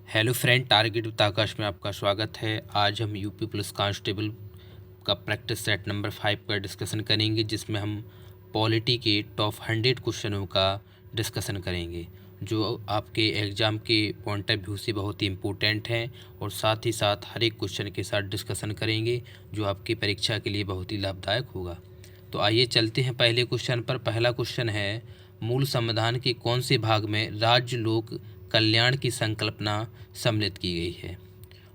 Hello friend, target with आकाश में आपका स्वागत है। आज हम यूपी पुलिस कांस्टेबल का प्रैक्टिस सेट नंबर 5 का डिस्कशन करेंगे, जिसमें हम पॉलिटी के टॉप 100 क्वेश्चनों का डिस्कशन करेंगे, जो आपके एग्ज़ाम के पॉइंट ऑफ व्यू से बहुत ही इम्पोर्टेंट हैं। और साथ ही साथ हर एक क्वेश्चन के साथ डिस्कशन करेंगे, जो आपकी परीक्षा के लिए बहुत ही लाभदायक होगा। तो आइए चलते हैं पहले क्वेश्चन पर। पहला क्वेश्चन है, मूल संविधान के कौन से भाग में राज्य लोक कल्याण की संकल्पना सम्मिलित की गई है?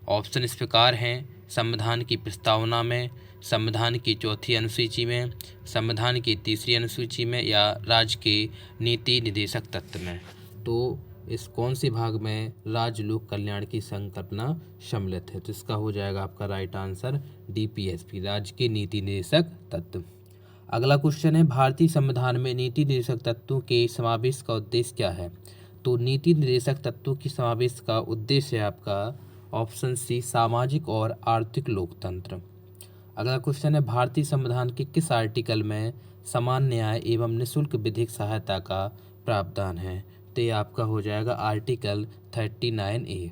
ऑप्शन इस प्रकार हैं: संविधान की प्रस्तावना में, संविधान की चौथी अनुसूची में, संविधान की तीसरी अनुसूची में, या राज्य के नीति निर्देशक तत्व में। तो इस कौन से भाग में राज्य लोक कल्याण की संकल्पना सम्मिलित है? तो इसका हो जाएगा आपका राइट आंसर DPSP, राज्य के नीति निर्देशक तत्व। अगला क्वेश्चन है, भारतीय संविधान में नीति निर्देशक तत्वों के समावेश का उद्देश्य क्या है? तो नीति निर्देशक तत्वों की समावेश का उद्देश्य है आपका ऑप्शन सी, सामाजिक और आर्थिक लोकतंत्र। अगला क्वेश्चन है, भारतीय संविधान के किस आर्टिकल में समान न्याय एवं निःशुल्क विधिक सहायता का प्रावधान है? तो ये आपका हो जाएगा आर्टिकल 39A।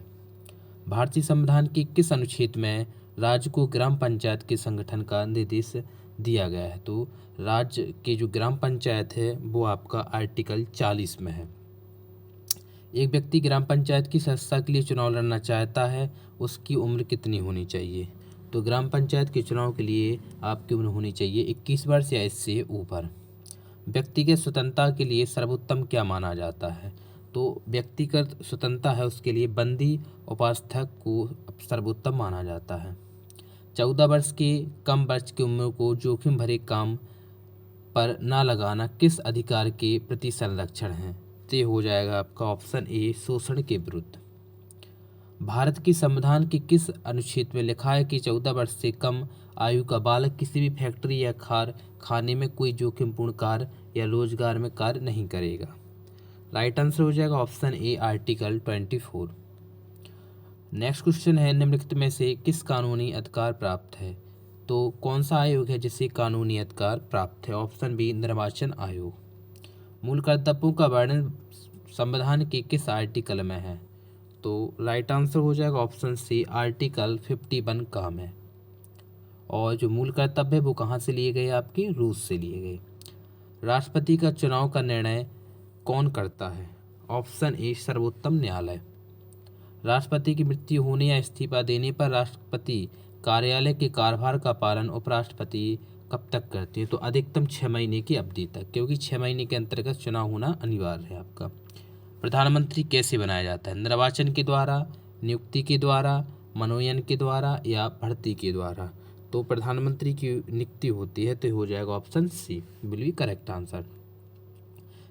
भारतीय संविधान के किस अनुच्छेद में राज्य को ग्राम पंचायत के संगठन का निर्देश दिया गया है? तो राज्य के जो ग्राम पंचायत है वो आपका आर्टिकल 40 में है। एक व्यक्ति ग्राम पंचायत की सदस्यता के लिए चुनाव लड़ना चाहता है, उसकी उम्र कितनी होनी चाहिए? तो ग्राम पंचायत के चुनाव के लिए आपकी उम्र होनी चाहिए 21 वर्ष या इससे ऊपर। व्यक्तिगत स्वतंत्रता के लिए सर्वोत्तम क्या माना जाता है? तो व्यक्तिगत स्वतंत्रता है उसके लिए बंदी उपास्थक को सर्वोत्तम माना जाता है। 14 वर्ष के कम वर्ष की उम्र को जोखिम भरे काम पर ना लगाना किस अधिकार के प्रति संरक्षण है? तो हो जाएगा आपका ऑप्शन ए, शोषण के विरुद्ध। भारत के संविधान के किस अनुच्छेद में लिखा है कि 14 वर्ष से कम आयु का बालक किसी भी फैक्ट्री या खाने में कोई जोखिमपूर्ण कार्य या रोजगार में कार्य नहीं करेगा? राइट आंसर हो जाएगा option A, article 24। Next question है, निम्नलिखित में से किस कानूनी अधिकार प्राप्त है? तो कौन सा आयोग है जिसे कानूनी अधिकार प्राप्त है? ऑप्शन बी, निर्वाचन आयोग। मूल कर्तव्यों का वर्णन संविधान के किस आर्टिकल में है? तो राइट आंसर हो जाएगा ऑप्शन सी, आर्टिकल 51 का में। और जो मूल कर्तव्य है वो कहाँ से लिए गए? आपके रूस से लिए गए। राष्ट्रपति का चुनाव का निर्णय कौन करता है? ऑप्शन ए, सर्वोच्च न्यायालय। राष्ट्रपति की मृत्यु होने या इस्तीफा देने पर राष्ट्रपति कार्यालय के कार्यभार का पालन उपराष्ट्रपति कब तक करते हैं? तो अधिकतम 6 महीने की अवधि तक, क्योंकि 6 महीने के अंतर्गत चुनाव होना अनिवार्य है आपका। प्रधानमंत्री कैसे बनाया जाता है? निर्वाचन के द्वारा, नियुक्ति के द्वारा, मनोनयन के द्वारा, या भर्ती के द्वारा? तो प्रधानमंत्री की नियुक्ति होती है, तो हो जाएगा option C, will be correct answer.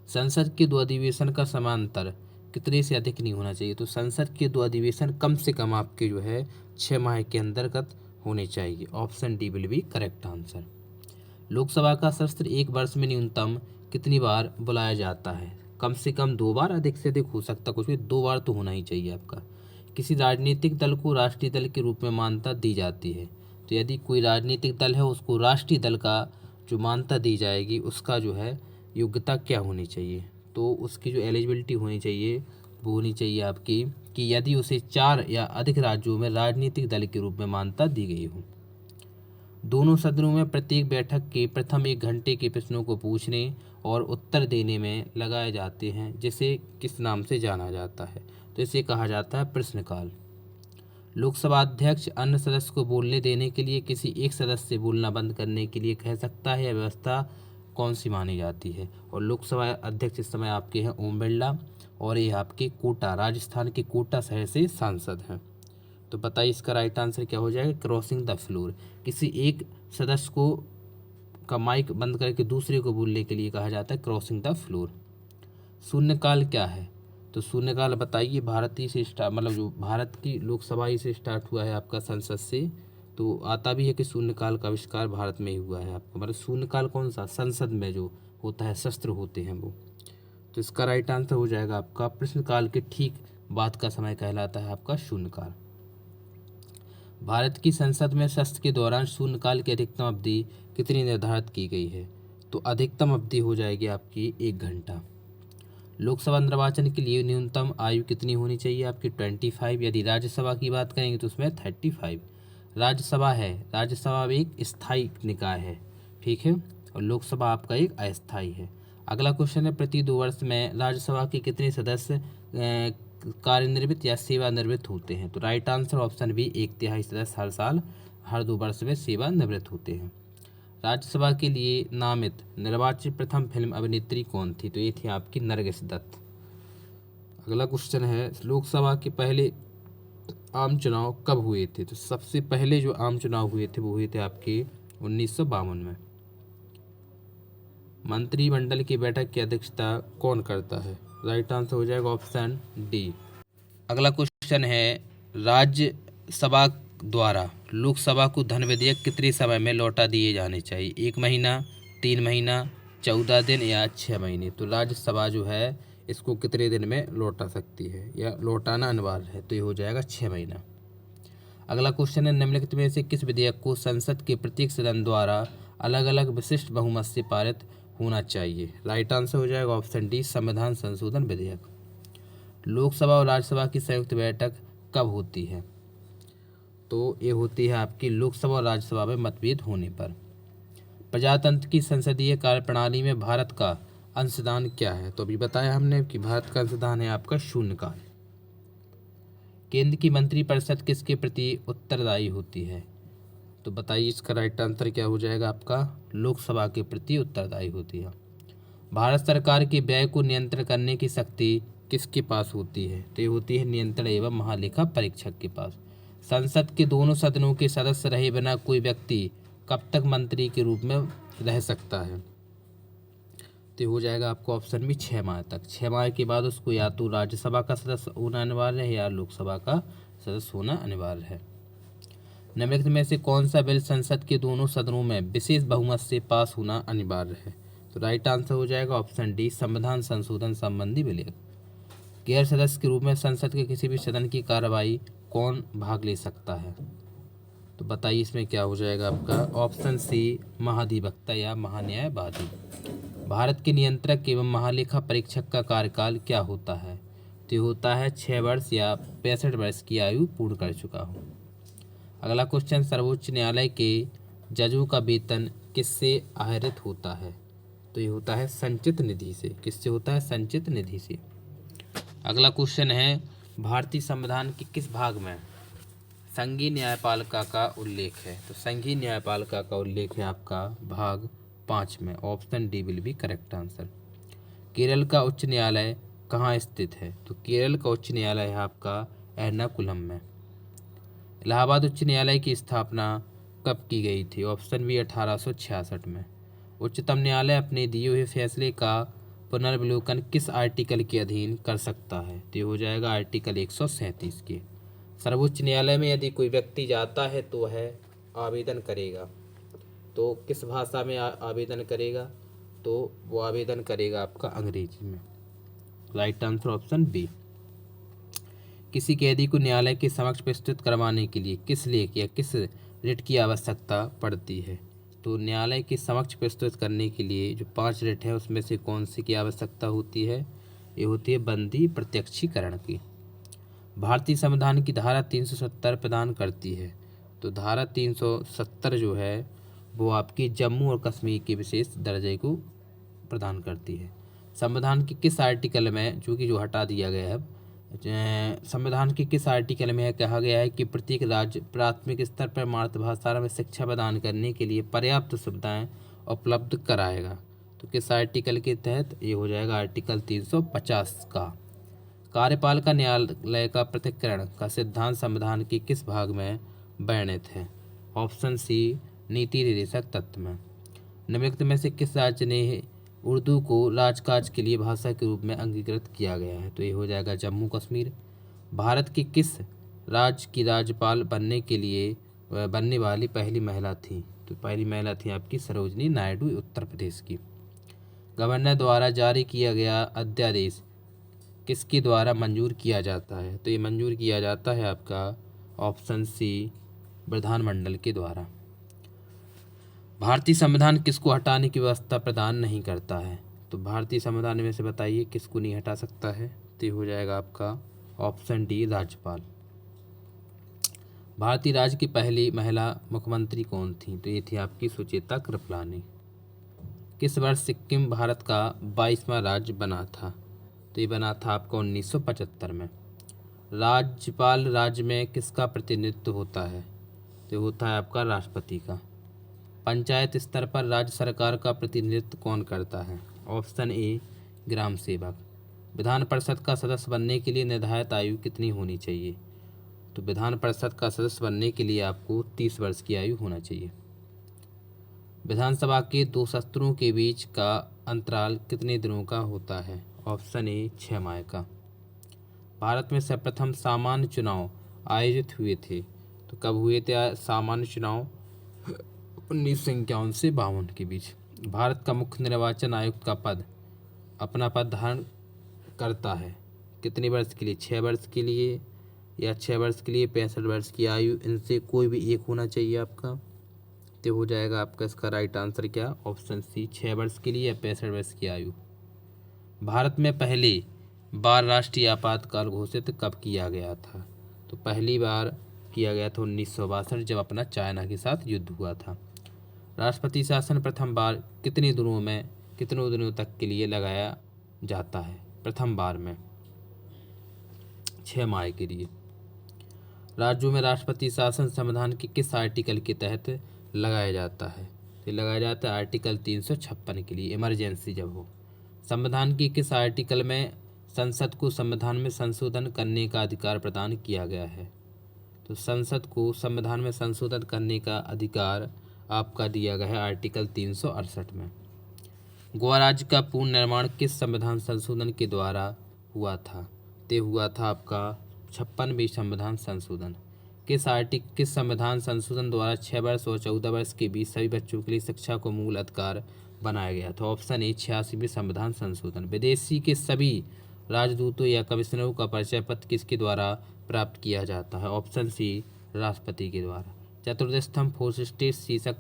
संसद के 2 अधिवेशन का समांतर कितने से अधिक नहीं होना चाहिए? तो संसद के 2 अधिवेशन कम से कम आपके जो है 6 माह के अंतर्गत होने चाहिए। Option D will be correct answer. Lok Sabha का सत्र एक वर्ष में न्यूनतम कितनी बार बुलाया जाता है? कम से कम 2 बार, अधिक से अधिक हो सकता कुछ भी, 2 बार तो होना ही चाहिए आपका। किसी राजनीतिक दल को राष्ट्रीय दल के रूप में मान्यता दी जाती है? तो यदि कोई राजनीतिक दल है उसको राष्ट्रीय दल का जो मान्यता दी जाएगी, उसका जो है योग्यता क्या होनी चाहिए? तो उसकी जो एलिजिबिलिटी होनी चाहिए वो होनी चाहिए आपकी कि यदि उसे 4 या अधिक राज्यों में राजनीतिक दल के रूप में मान्यता दी गई हो। दोनों सदनों में प्रत्येक बैठक के प्रथम 1 घंटे के प्रश्नों को पूछने और उत्तर देने में लगाए जाते हैं, जिसे किस नाम से जाना जाता है? तो इसे कहा जाता है प्रश्नकाल। लोकसभा अध्यक्ष अन्य सदस्य को बोलने देने के लिए किसी एक सदस्य से बोलना बंद करने के लिए कह सकता है, यह व्यवस्था कौन सी मानी जाती है? और लोकसभा अध्यक्ष इस समय आपके हैं ओम बिरला, और ये आपके कोटा, राजस्थान के कोटा शहर से सांसद हैं। तो बताइए इसका राइट आंसर क्या हो जाएगा? Crossing the floor. किसी एक सदस्य को का माइक बंद करके दूसरे को बोलने के लिए कहा जाता है क्रॉसिंग द फ्लोर। शून्यकाल क्या है? तो शून्यकाल बताइए, भारतीय से स्टार्ट, मतलब जो भारत की लोकसभा ही से स्टार्ट हुआ है आपका संसद से, तो आता भी है कि शून्यकाल का आविष्कार भारत में ही हुआ है आपका। मतलब शून्यकाल कौन सा? संसद में जो होता है, शस्त्र होते हैं वो। तो इसका राइट आंसर हो जाएगा आपका प्रश्नकाल के ठीक बाद का समय कहलाता है आपका शून्यकाल। भारत की संसद में सत्र के दौरान शून्यकाल की अधिकतम अवधि कितनी निर्धारित की गई है? तो अधिकतम अवधि हो जाएगी आपकी 1 घंटा। लोकसभा निर्वाचन के लिए न्यूनतम आयु कितनी होनी चाहिए आपकी 25। यदि राज्यसभा की बात करेंगे तो उसमें 35। राज्यसभा है, राज्यसभा एक स्थायी निकाय है, ठीक है, और लोकसभा आपका एक अस्थायी है। अगला क्वेश्चन है, प्रति 2 वर्ष में राज्यसभा के कितने सदस्य कार्यनिर्वृत्त या सेवानिवृत्त होते हैं? तो राइट आंसर ऑप्शन बी, 1/3 सदस्य हर साल हर 2 वर्ष में सेवानिवृत्त होते हैं। राज्यसभा के लिए नामित निर्वाचित प्रथम फिल्म अभिनेत्री कौन थी? तो ये थी आपकी नरगिस दत्त। अगला क्वेश्चन है, लोकसभा के पहले आम चुनाव कब हुए थे? तो सबसे पहले जो आम चुनाव हुए थे वो हुए थे आपके 1952 में। मंत्रिमंडल की बैठक की अध्यक्षता कौन करता है? राइट आंसर हो जाएगा ऑप्शन डी। अगला क्वेश्चन है, राज्यसभा द्वारा लोकसभा को धन विधेयक कितने समय में लौटा दिए जाने चाहिए? 1 महीना, 3 महीना, 14 दिन या 6 महीने? तो राज्यसभा जो है इसको कितने दिन में लौटा सकती है या लौटाना अनिवार्य है? तो ये हो जाएगा 6 महीना। अगला क्वेश्चन है, निम्नलिखित में से किस विधेयक को संसद के प्रत्येक सदन द्वारा अलग अलग विशिष्ट बहुमत से पारित होना चाहिए? राइट आंसर हो जाएगा ऑप्शन डी, संविधान संशोधन विधेयक। लोकसभा और राज्यसभा की संयुक्त बैठक कब होती है? तो ये होती है आपकी लोकसभा और राज्यसभा में मतभेद होने पर। प्रजातंत्र की संसदीय कार्यप्रणाली में भारत का अंशदान क्या है? तो अभी बताया हमने कि भारत का अंशदान है आपका शून्यकाल। केंद्र की मंत्रिपरिषद किसके प्रति उत्तरदायी होती है? तो बताइए इसका राइट आंसर क्या हो जाएगा आपका? लोकसभा के प्रति उत्तरदायी होती है। भारत सरकार के व्यय को नियंत्रण करने की शक्ति किसके पास होती है? तो ये होती है नियंत्रण एवं महालेखा परीक्षक के पास। संसद के दोनों सदनों के सदस्य रहे बिना कोई व्यक्ति कब तक मंत्री के रूप में रह सकता है? तो हो जाएगा आपको ऑप्शन भी 6 माह तक। 6 माह के बाद उसको या तो राज्यसभा का सदस्य होना अनिवार्य है या लोकसभा का सदस्य होना अनिवार्य है। निम्नलिखित में से कौन सा बिल संसद के दोनों सदनों में विशेष बहुमत से पास होना अनिवार्य है? तो राइट आंसर हो जाएगा ऑप्शन डी, संविधान संशोधन संबंधी विधेयक। गैर सदस्य के रूप में संसद के किसी भी सदन की कार्रवाई कौन भाग ले सकता है? तो बताइए इसमें क्या हो जाएगा आपका? ऑप्शन सी, महाधिवक्ता या महान्यायवादी। भारत के नियंत्रक एवं महालेखा परीक्षक का कार्यकाल क्या होता है? तो होता है 6 वर्ष या 65 वर्ष की आयु पूर्ण कर चुका हो। अगला क्वेश्चन, सर्वोच्च न्यायालय के जजों का वेतन किससे आहरित होता है? तो ये होता है संचित निधि से। किससे होता है? संचित निधि से। अगला क्वेश्चन है, भारतीय संविधान के किस भाग में संघीय न्यायपालिका का उल्लेख है? तो संघीय न्यायपालिका का उल्लेख है आपका भाग 5 में। Option D will be correct answer. Kerala का उच्च न्यायालय कहाँ स्थित है? तो केरल का उच्च न्यायालय है आपका एर्नाकुलम में। इलाहाबाद उच्च न्यायालय की स्थापना कब की गई थी? ऑप्शन बी 1866 में। उच्चतम न्यायालय अपने दिए हुए फैसले का पुनर्विलोकन किस आर्टिकल के अधीन कर सकता है? तो ये हो जाएगा आर्टिकल 137 के। सर्वोच्च न्यायालय में यदि कोई व्यक्ति जाता है तो वह आवेदन करेगा, तो किस भाषा में आवेदन करेगा? तो वो आवेदन करेगा आपका अंग्रेजी में। Right answer option B. किसी कैदी को न्यायालय के समक्ष प्रस्तुत करवाने के लिए किस लेख या किस रिट की आवश्यकता पड़ती है? तो न्यायालय के समक्ष प्रस्तुत करने के लिए जो 5 रिट है उसमें से कौन सी की आवश्यकता होती है? ये होती है बंदी प्रत्यक्षीकरण की। भारतीय संविधान की धारा 370 प्रदान करती है, तो धारा 370 जो है वो आपकी जम्मू और कश्मीर के विशेष दर्जे को प्रदान करती है। संविधान के किस आर्टिकल में, जो हटा दिया गया है, संविधान के किस आर्टिकल में कहा गया है कि प्रत्येक राज्य प्राथमिक स्तर पर मातृभाषा में शिक्षा प्रदान करने के लिए पर्याप्त सुविधाएं उपलब्ध कराएगा? तो किस आर्टिकल के तहत? ये हो जाएगा आर्टिकल 350 का। कार्यपालिका न्यायालय का पृथक्करण का सिद्धांत संविधान के किस भाग में वर्णित है? ऑप्शन सी, नीति निर्देशक तत्व में। निम्नलिखित में से किस राज्य ने उर्दू को राजकाज के लिए भाषा के रूप में अंगीकृत किया गया है? तो ये हो जाएगा जम्मू कश्मीर। भारत की किस राज्य की राज्यपाल बनने वाली पहली महिला थी? तो पहली महिला थी आपकी सरोजनी नायडू, उत्तर प्रदेश की। गवर्नर द्वारा जारी किया गया अध्यादेश किसके द्वारा मंजूर किया जाता है? तो ये मंजूर किया जाता है आपका ऑप्शन सी, विधानमंडल के द्वारा। भारतीय संविधान किसको हटाने की व्यवस्था प्रदान नहीं करता है? तो भारतीय संविधान में से बताइए किसको नहीं हटा सकता है, तो ये हो जाएगा आपका ऑप्शन डी, राज्यपाल। भारतीय राज्य की पहली महिला मुख्यमंत्री कौन थी, तो ये थी आपकी सुचेता कृपलानी। किस वर्ष सिक्किम भारत का 22वां राज्य बना था, तो ये बना था आपका 1975 में। राज्यपाल राज्य में किसका प्रतिनिधित्व होता है, तो होता है आपका राष्ट्रपति का। पंचायत स्तर पर राज्य सरकार का प्रतिनिधित्व कौन करता है, ऑप्शन ए, ग्राम सेवक। विधान परिषद का सदस्य बनने के लिए निर्धारित आयु कितनी होनी चाहिए, तो विधान परिषद का सदस्य बनने के लिए आपको 30 वर्ष की आयु होना चाहिए। विधानसभा के दो सत्रों के बीच का अंतराल कितने दिनों का होता है, ऑप्शन ए, 6 माह का। भारत में सर्वप्रथम सामान्य चुनाव आयोजित हुए थे, तो कब हुए थे सामान्य चुनाव, 1951 से 52 के बीच। भारत का मुख्य निर्वाचन आयुक्त का पद अपना पद धारण करता है कितने वर्ष के लिए, 6 वर्ष के लिए या 6 वर्ष के लिए 65 वर्ष की आयु, इनसे कोई भी एक होना चाहिए आपका। तो हो जाएगा आपका इसका राइट आंसर क्या, ऑप्शन सी, 6 वर्ष के लिए या 65 वर्ष की आयु। भारत में पहली बार राष्ट्रीय आपातकाल घोषित कब किया गया था, तो पहली बार किया गया था 1962, जब अपना चाइना के साथ युद्ध हुआ था। राष्ट्रपति शासन प्रथम बार कितने दिनों तक के लिए लगाया जाता है, प्रथम बार में 6 माह के लिए। राज्यों में राष्ट्रपति शासन संविधान के किस आर्टिकल के तहत लगाया जाता है, तो लगाया जाता है आर्टिकल 356 के लिए, इमरजेंसी जब हो। संविधान की किस आर्टिकल में संसद को संविधान में संशोधन करने का अधिकार प्रदान किया गया है, तो संसद को संविधान में संशोधन करने का अधिकार आपका दिया गया है आर्टिकल 368 में। गोवा राज्य का पूर्ण निर्माण किस संविधान संशोधन के द्वारा हुआ था, ते हुआ था आपका 56वें संविधान संशोधन। किस संविधान संशोधन द्वारा 6 वर्ष और 14 वर्ष के बीच सभी बच्चों के लिए शिक्षा को मूल अधिकार बनाया गया था, ऑप्शन ए, 86वें संविधान संशोधन। विदेशी के सभी राजदूतों या कमिश्नरों का परिचय पत्र किसके द्वारा प्राप्त किया जाता है, ऑप्शन सी, राष्ट्रपति के द्वारा। चतुर्थ स्तंभ फोर्थ स्टेट शीर्षक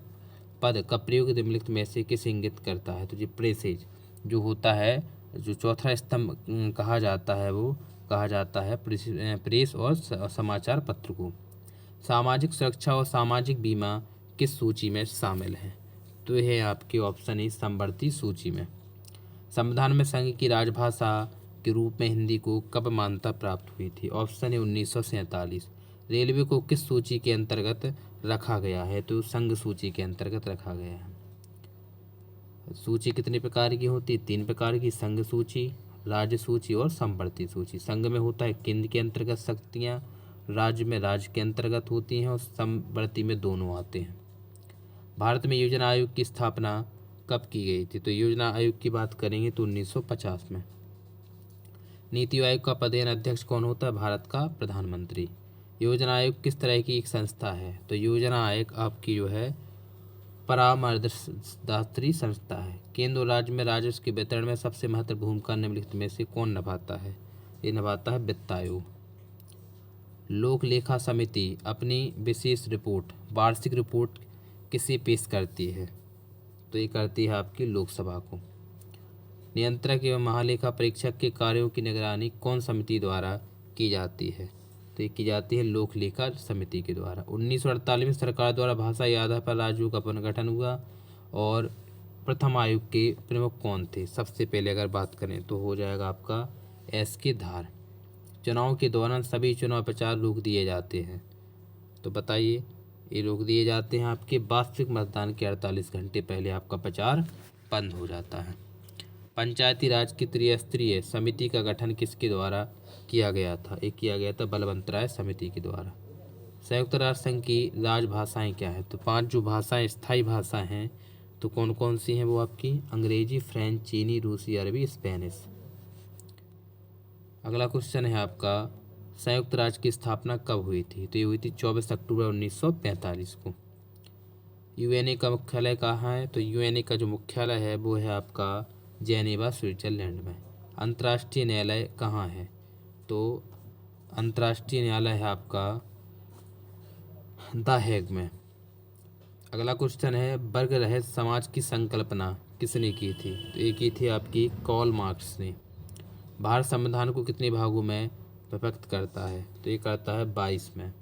पद का प्रयोग निम्नलिखित में से किस इंगित करता है, तो ये प्रेसेज जो होता है, जो चौथा स्तंभ कहा जाता है वो कहा जाता है प्रेस और समाचार पत्र को। सामाजिक सुरक्षा और सामाजिक बीमा किस सूची में शामिल है, तो यह है आपके ऑप्शन ए, समवर्ती सूची में। संविधान में संघ की राजभाषा के रूप में हिंदी को कब मान्यता प्राप्त हुई थी, ऑप्शन ए, 1947। रेलवे को किस सूची के अंतर्गत रखा गया है, तो संघ सूची के अंतर्गत रखा गया है। सूची कितने प्रकार की होती है, 3 प्रकार की, संघ सूची, राज्य सूची और समवर्ती सूची। संघ में होता है केंद्र के अंतर्गत शक्तियाँ, राज्य में राज्य के अंतर्गत होती हैं और समवर्ती में दोनों आते हैं। भारत में योजना आयोग की स्थापना कब की गई थी, तो योजना आयोग की बात करेंगे तो 1950 में। नीति आयोग का पदेन अध्यक्ष कौन होता है, भारत का प्रधानमंत्री। योजना आयोग किस तरह की एक संस्था है, तो योजना आयोग आपकी जो है परामर्शदात्री संस्था है। केंद्र और राज्य में राजस्व के वितरण में सबसे महत्वपूर्ण भूमिका निम्नलिखित में से कौन निभाता है, ये निभाता है वित्त आयोग। लोक लेखा समिति अपनी विशेष रिपोर्ट, वार्षिक रिपोर्ट किसे पेश करती है, तो ये करती है आपकी लोकसभा को। नियंत्रक एवं महालेखा परीक्षक के कार्यों की निगरानी कौन समिति द्वारा की जाती है, तो ये की जाती है लोक लेखा समिति के द्वारा। 1948 में सरकार द्वारा भाषा के आधार पर राज्यों का पुनर्गठन हुआ और प्रथम आयोग के प्रमुख कौन थे, सबसे पहले अगर बात करें तो हो जाएगा आपका एस के धार। चुनाव के दौरान सभी चुनाव प्रचार रोक दिए जाते हैं, तो बताइए, ये रोक दिए जाते हैं आपके वास्तविक मतदान के 48 घंटे पहले आपका प्रचार बंद हो जाता है। पंचायती राज की त्रिस्तरीय समिति का गठन किसके द्वारा किया गया था, एक किया गया था बलवंत राय समिति के द्वारा। संयुक्त राष्ट्र संघ की राजभाषाएं क्या है, तो 5 जो भाषाएं स्थायी भाषा हैं तो कौन कौन सी हैं वो आपकी अंग्रेजी, फ्रेंच, चीनी, रूसी, अरबी, स्पेनिश। अगला क्वेश्चन है आपका संयुक्त राज्य की स्थापना कब हुई थी, तो ये हुई थी 24 अक्टूबर 1945 को। यूएनए का मुख्यालय कहाँ है, तो यूएनए का जो मुख्यालय है वो है आपका जेनेवा, स्विट्जरलैंड में। अंतर्राष्ट्रीय न्यायालय कहाँ है, तो अंतर्राष्ट्रीय न्यायालय है आपका द हेग में। अगला क्वेश्चन है वर्ग रहित समाज की संकल्पना किसने की थी? तो ये की थी आपकी कार्ल मार्क्स ने। भारत संविधान को कितने भागों में विभक्त करता है? तो ये करता है 22 में।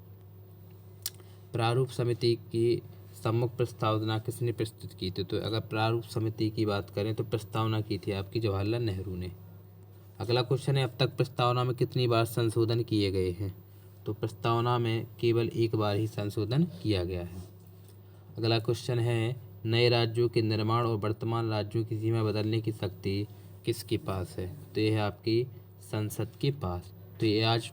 प्रारूप समिति की सम्मुख प्रस्तावना किसने प्रस्तुत की थी? तो अगर प्रारूप समिति की बात करें तो प्रस्तावना की थी आपकी जवाहरलाल नेहरू ने। अगला क्वेश्चन है, अब तक प्रस्तावना में कितनी बार संशोधन किए गए हैं? तो प्रस्तावना में केवल एक बार ही संशोधन किया गया है। अगला क्वेश्चन है, नए राज्यों के निर्माण और वर्तमान राज्यों की सीमा बदलने की शक्ति किसके पास है? तो ये है आपकी संसद के पास। तो ये आज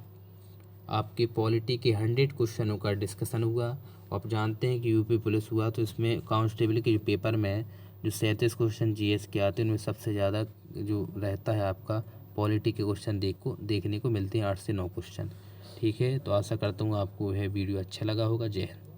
आपके पॉलिटी के 100 क्वेश्चनों का डिस्कशन हुआ। आप जानते हैं कि यूपी पुलिस हुआ तो इसमें कांस्टेबल के पेपर में जो 37 क्वेश्चन जीएस के आते हैं उनमें सबसे ज़्यादा जो रहता है आपका पॉलिटी के क्वेश्चन देखने को मिलते हैं 8 से 9 क्वेश्चन। ठीक है, तो आशा करता हूँ आपको यह वीडियो अच्छा लगा होगा। जय हिंद।